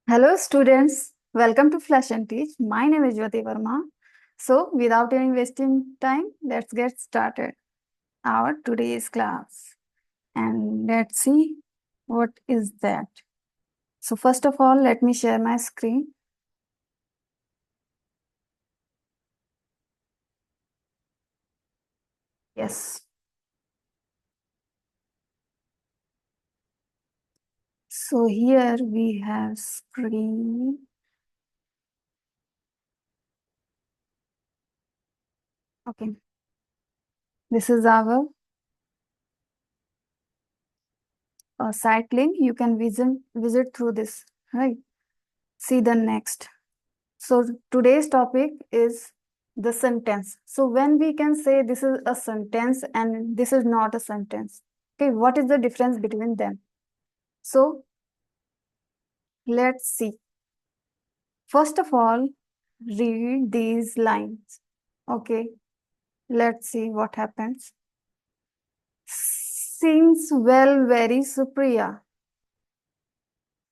Hello, students. Welcome to Flash and Teach. My name is Jyoti Verma. So, without any wasting time, let's get started our today's class. And let's see what is that. So, first of all, let me share my screen. Yes. So, here we have screen. Okay. This is our site link. You can visit through this, right? See the next. So today's topic is the sentence. So when we can say this is a sentence and this is not a sentence, okay, what is the difference between them? So let's see. First of all, read these lines. Okay, let's see what happens. Sings well, very Supriya.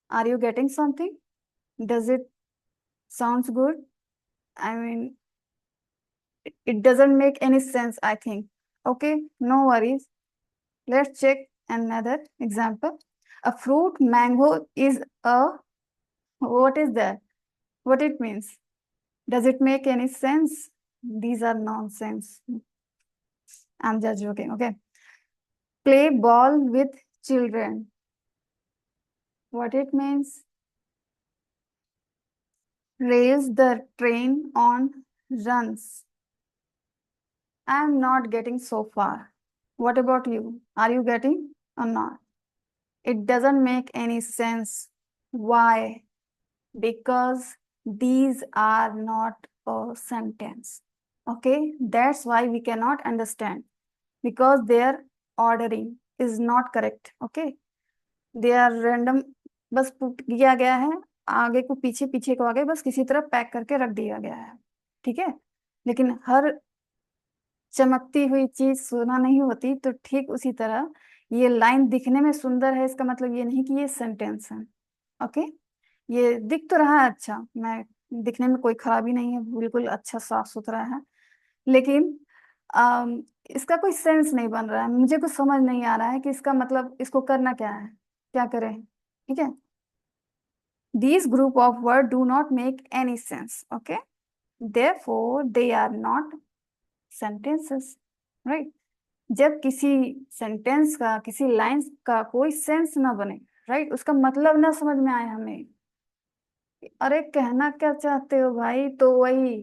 Are you getting something? Does it sounds good? I mean, it doesn't make any sense, I think. Okay, no worries. Let's check another example. A fruit mango is a, what is that? What it means? Does it make any sense? These are nonsense. I'm just joking. Okay. Play ball with children. What it means? Race the train on runs. I'm not getting so far. What about you? Are you getting or not? It doesn't make any sense. Why? Because these are not a sentence. Okay, that's why we cannot understand, because their ordering is not correct. Okay, they are random, बस put किया गया है, आगे को पीछे, पीछे को आगे, बस किसी तरह पैक करके रख दिया गया है. ठीक है, लेकिन हर चमकती हुई चीज सोना नहीं होती, तो ठीक उसी तरह ये लाइन दिखने में सुंदर है, इसका मतलब ये नहीं कि ये सेंटेंस है. ओके, ये दिख तो रहा है अच्छा, मैं दिखने में कोई खराबी नहीं है, बिल्कुल अच्छा साफ सुथरा है, लेकिन इसका कोई सेंस नहीं बन रहा है, मुझे कुछ समझ नहीं आ रहा है कि इसका मतलब इसको करना क्या है, क्या करें. ठीक है, these group of word do not make any sense. Okay, therefore they are not sentences, right? जब किसी सेंटेंस का, किसी लाइन का कोई सेंस ना बने, राइट, उसका मतलब ना समझ में आए हमें, अरे कहना क्या चाहते हो भाई, तो वही,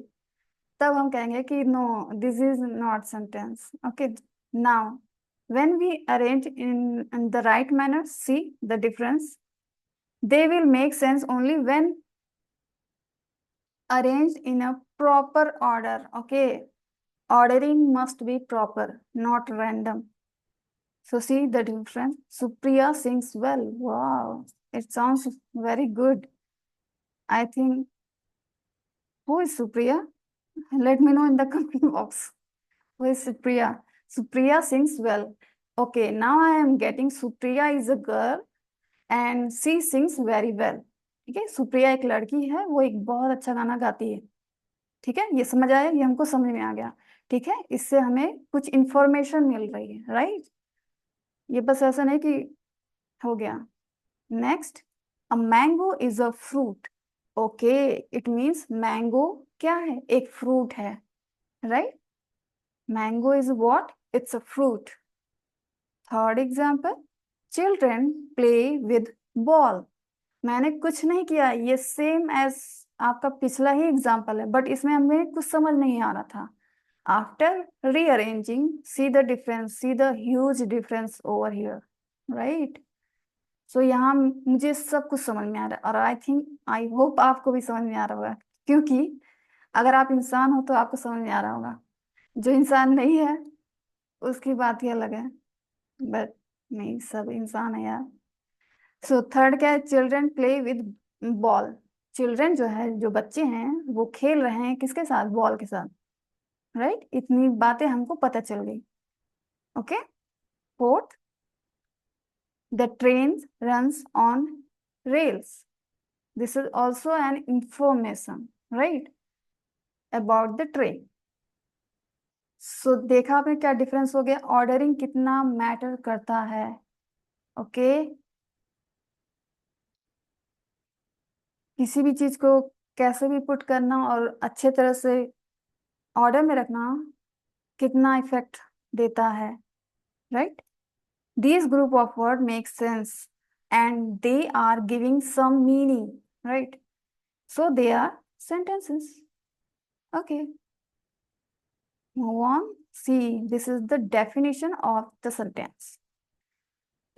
तब हम कहेंगे कि no, this is not sentence. Okay, now when we arrange in the right manner, see the difference. They will make sense only when arranged in a proper order. Okay, ordering must be proper, not random. So see the difference. Supriya sings well. Wow, it sounds very good. I think, who is Supriya? Let me know in the comment box. Who is Supriya? Supriya sings well. Okay, now I am getting Supriya is a girl and she sings very well. ठीक है, सुप्रिया एक लड़की है, वो एक बहुत अच्छा गाना गाती है. ठीक है, ये समझ आया, ये हमको समझ में आ गया. ठीक है, इससे हमें कुछ इंफॉर्मेशन मिल रही है, राइट. ये बस ऐसा नहीं कि हो गया. Next, a mango is a fruit. Okay, it means mango क्या है, एक फ्रूट है, right. Mango is what, it's a fruit. Third example, children play with ball. मैंने कुछ नहीं किया, ये सेम एज आपका पिछला ही एग्जाम्पल है, बट इसमें हमें कुछ समझ नहीं आ रहा था. After rearranging, see the difference, see the huge difference over here, right. So यहाँ मुझे सब कुछ समझ में आ रहा है, और आई थिंक, आई होप आपको भी समझ में आ रहा होगा, क्योंकि अगर आप इंसान हो तो आपको समझ में आ रहा होगा. जो इंसान नहीं है उसकी बात ही अलग है, बट नहीं, सब इंसान है यार. सो थर्ड क्या है, children play with ball. Children जो है, जो बच्चे हैं, वो खेल रहे हैं किसके साथ, बॉल के साथ, राइट. इतनी बातें हमको पता चल गई. Okay, fourth, the train runs on rails. This is also an information, right, about the train. सो देखा आपने क्या डिफरेंस हो गया, ऑर्डरिंग कितना मैटर करता है। ओके, किसी भी चीज को कैसे भी पुट करना और अच्छे तरह से ऑर्डर में रखना कितना इफेक्ट देता है, right. These group of word make sense and they are giving some meaning, right? So they are sentences. Okay, move on. See, this is the definition of the sentence.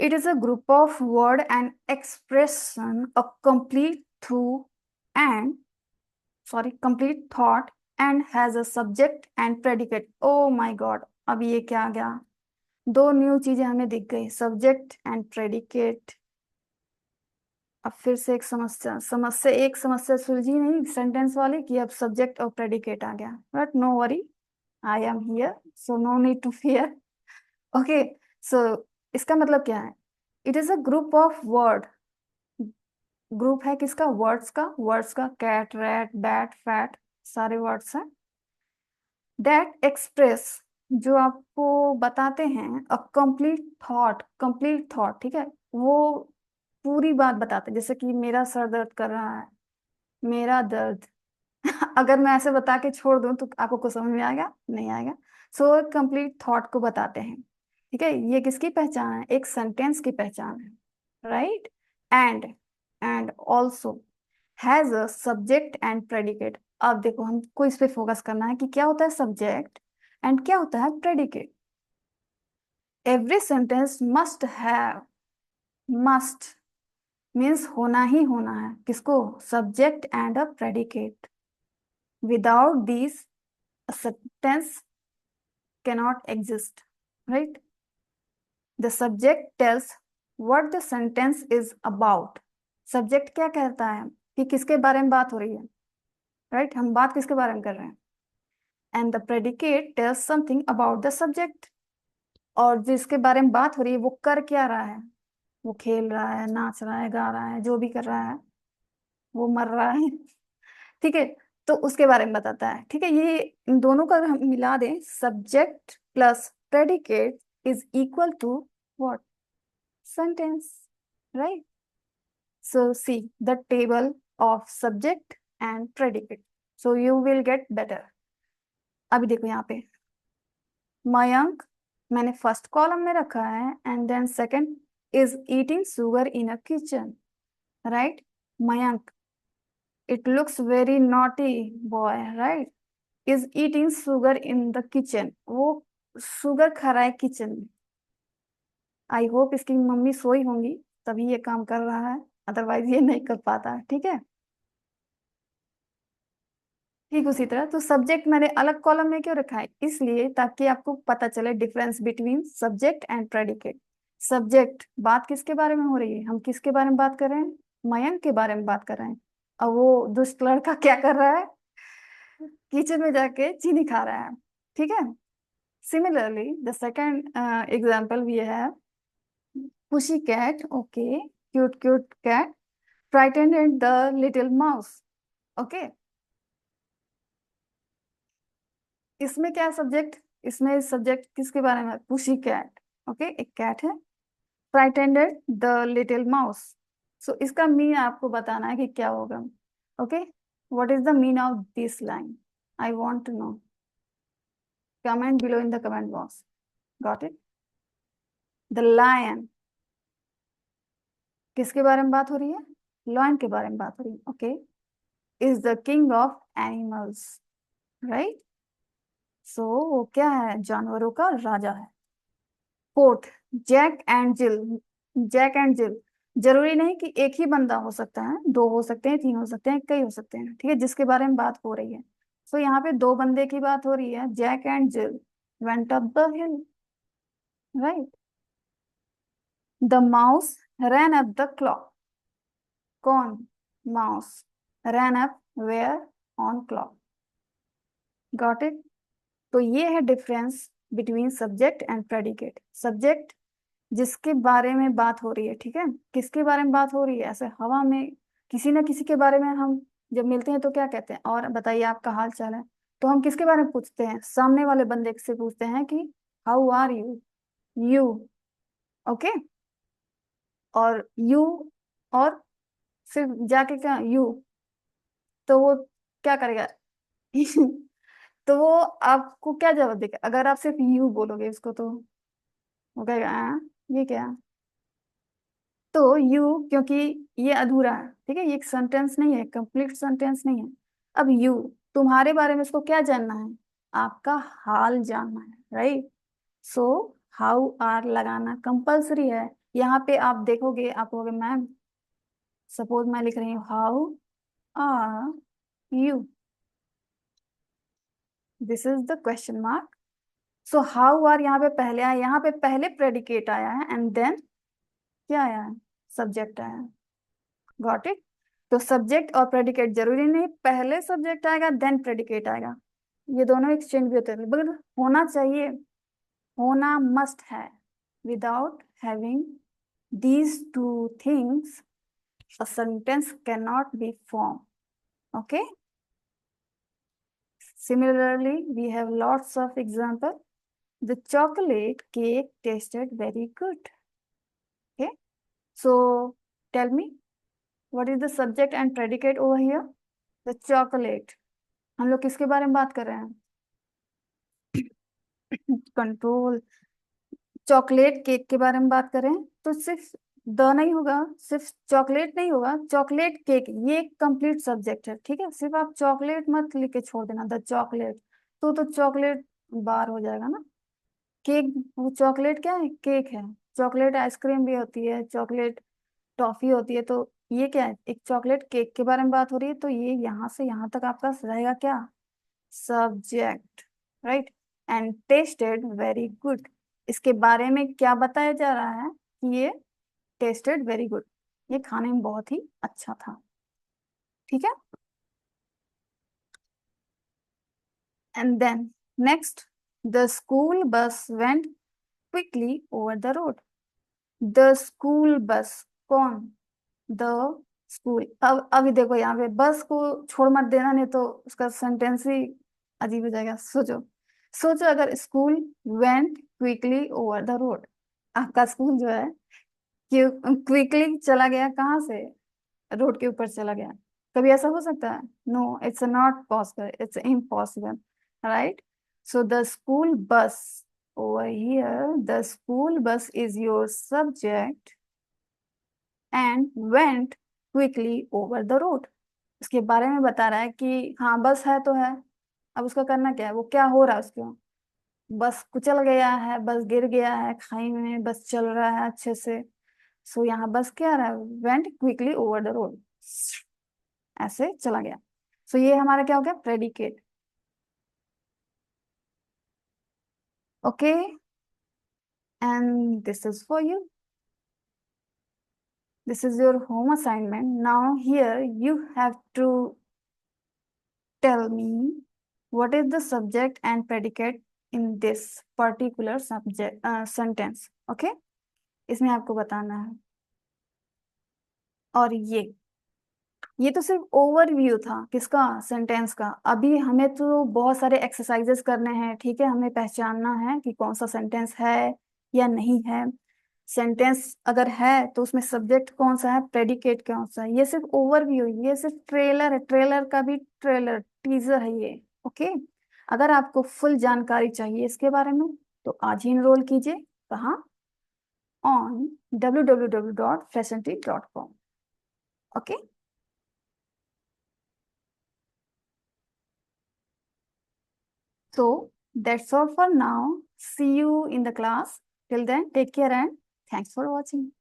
It is a group of word and expression, a complete through and complete thought and has a subject and predicate. Oh my God, अब ये क्या आ गया, दो new चीजें हमें दिख गई, subject and predicate. अब फिर से एक समस्या सुलझी नहीं सेंटेंस वाली कि अब सब्जेक्ट और प्रेडिकेट आ गया, but no worry, I am here, so no need to fear. Okay, so इसका मतलब क्या है, it is a group of word, group है किसका, वर्ड्स का कैट रैट बैट फैट सारे वर्ड्स हैं, दैट एक्सप्रेस जो आपको बताते हैं अ कंप्लीट थॉट, ठीक है, वो पूरी बात बताते हैं, जैसे कि मेरा सर दर्द कर रहा है, मेरा दर्द अगर मैं ऐसे बता के छोड़ दूं तो आपको कुछ समझ में आएगा, नहीं आएगा। सो कंप्लीट थॉट को बताते हैं, ठीक है, ये किसकी पहचान है, एक सेंटेंस की पहचान है, right. And and also has a subject and predicate. अब देखो हमको इस पे फोकस करना है कि क्या होता है सब्जेक्ट एंड क्या होता है predicate. Every sentence must have, must means होना ही होना है, किसको, subject and a predicate. Without this a sentence cannot exist, right? The subject tells what the sentence is about. Subject क्या कहता है कि किसके बारे में बात हो रही है, right? हम बात किसके बारे में कर रहे हैं, and the predicate tells something about the subject. और जिसके बारे में बात हो रही है वो कर क्या रहा है, वो खेल रहा है, नाच रहा है, गा रहा है, जो भी कर रहा है, वो मर रहा है ठीक है, तो उसके बारे में बताता है, ठीक है। ये इन दोनों का अगर हम मिला दें, subject plus predicate is equal to what, sentence, right. So see the table of subject and predicate, so you will get better. अभी देखो यहाँ पे मयंक मैंने फर्स्ट कॉलम में रखा है and then second is eating sugar in a kitchen, right. Mayank, it looks very naughty boy, right, is eating sugar in the kitchen, वो sugar खा रहा है किचन में। आई होप इसकी मम्मी सोई होंगी तभी ये काम कर रहा है, अदरवाइज ये नहीं कर पाता, ठीक है। ठीक उसी तरह तो सब्जेक्ट मैंने अलग कॉलम में क्यों रखा है, इसलिए ताकि आपको पता चले difference between subject and predicate. Subject बात किसके बारे में हो रही है, हम किसके बारे में बात कर रहे हैं, मयंक के बारे में बात कर रहे हैं, और वो दुष्ट लड़का क्या कर रहा है, किचन में जाके चीनी खा रहा है, ठीक है। Similarly the second example we have pussy cat, okay, cute cute cat frightened at the little mouse, okay. इसमें क्या है सब्जेक्ट, इसमें सब्जेक्ट किसके बारे में, पुशी कैट, ओके, एक कैट है, frightened at the little mouse. So इसका मीन आपको बताना है कि क्या होगा, ओके। What is the mean of this line, I want to know, comment below in the comment box, got it। the lion किसके बारे में बात हो रही है, लॉयन के बारे में बात हो रही है, okay, is the king of animals, right. So वो क्या है, जानवरों का राजा है। Fourth, Jack and Jill, Jack and Jill जरूरी नहीं कि एक ही बंदा हो सकता है, दो हो सकते हैं, तीन हो सकते हैं, कई हो सकते हैं, ठीक है, जिसके बारे में बात हो रही है। सो यहाँ पे दो बंदे की बात हो रही है, Jack and Jill went up the hill, right. The mouse ran up the clock, कौन, mouse, ran up where, on clock, got it. तो ये है difference between subject and predicate. Subject जिसके बारे में बात हो रही है, ठीक है, किसके बारे में बात हो रही है, ऐसे हवा में किसी ना किसी के बारे में हम जब मिलते हैं तो क्या कहते हैं, और बताइए आपका हाल चाल है, तो हम किसके बारे में पूछते हैं, सामने वाले बंदे से पूछते हैं कि how are you, you, okay. और यू, और सिर्फ जाके क्या यू, तो वो क्या करेगा तो वो आपको क्या जवाब देगा अगर आप सिर्फ यू बोलोगे उसको, तो वो कहेगा ये क्या। तो यू, क्योंकि ये अधूरा है, ठीक है, ये एक सेंटेंस नहीं है, कंप्लीट सेंटेंस नहीं है। अब यू, तुम्हारे बारे में उसको क्या जानना है, आपका हाल जानना है, राइट। सो हाउ आर लगाना कंपल्सरी है। यहाँ पे आप देखोगे, आप कहोगे मैम, सपोज मैं लिख रही हूँ how are you, this is the question mark. So how are यहाँ पे पहले आया, यहाँ पे पहले प्रेडिकेट आया है एंड देन क्या आया है, सब्जेक्ट आया है। Got it. तो सब्जेक्ट और प्रेडिकेट जरूरी नहीं पहले सब्जेक्ट आएगा देन प्रेडिकेट आएगा, ये दोनों एक्सचेंज भी होते हैं, बट होना चाहिए, होना मस्ट है। Without having these two things a sentence cannot be formed, okay. Similarly, we have lots of example. The chocolate cake tasted very good, okay. So tell me, what is the subject and predicate over here? The chocolate. हम लोग किसके बारे में बात कर रहे हैं, control, chocolate cake के बारे में बात करें, तो सिर्फ द नहीं होगा, सिर्फ चॉकलेट नहीं होगा, चॉकलेट केक ये एक कंप्लीट सब्जेक्ट है, ठीक है। सिर्फ आप चॉकलेट मत लिख के छोड़ देना, द चॉकलेट, तो चॉकलेट बार हो जाएगा ना। केक, वो चॉकलेट क्या है, केक है। चॉकलेट आइसक्रीम भी होती है, चॉकलेट टॉफी होती है, तो ये क्या है, एक चॉकलेट केक के बारे में बात हो रही है, तो ये यहाँ से यहाँ तक आपका रहेगा क्या, subject, right. And tested very good, इसके बारे में क्या बताया जा रहा है कि ये टेस्टेड वेरी गुड, ये खाने में बहुत ही अच्छा था, ठीक है। And then next, the school bus went quickly over the road. The school bus, कौन, द स्कूल। अब अभी देखो यहाँ पे बस को छोड़ मत देना, नहीं तो उसका सेंटेंस ही अजीब हो जाएगा। सोचो, सोचो अगर school went quickly over the road, आपका स्कूल जो है क्विकली चला गया, कहाँ से, रोड के ऊपर चला गया। कभी ऐसा हो सकता है, no it's not possible, it's impossible, right. So the school bus, over here the school bus is your subject and went quickly over the road। उसके बारे में बता रहा है कि हाँ बस है तो है, अब उसका करना क्या है, वो क्या हो रहा है उसको, बस कुचल गया है, बस गिर गया है खाई में, बस चल रहा है अच्छे से। सो यहाँ बस क्या रहा है, went quickly over the road, ऐसे चला गया। सो ये हमारा क्या हो गया, predicate, okay. And this is for you, this is your home assignment. Now here you have to tell me what is the subject and predicate in this particular subject sentence, okay। इसमें आपको बताना है। और ये तो सिर्फ overview था किसका, सेंटेंस का। अभी हमें तो बहुत सारे एक्सरसाइजेस करने हैं, ठीक है, हमें पहचानना है कि कौन सा सेंटेंस है या नहीं है। सेंटेंस अगर है तो उसमें सब्जेक्ट कौन सा है, प्रेडिकेट कौन सा है। ये सिर्फ ओवरव्यू, ये सिर्फ ट्रेलर है, ट्रेलर का भी ट्रेलर, टीजर है ये, ओके। अगर आपको फुल जानकारी चाहिए इसके बारे में तो आज ही इनरोल कीजिए, कहाँ, on www.fashionty.com, okay. So that's all for now. See you in the class. Till then, take care and thanks for watching.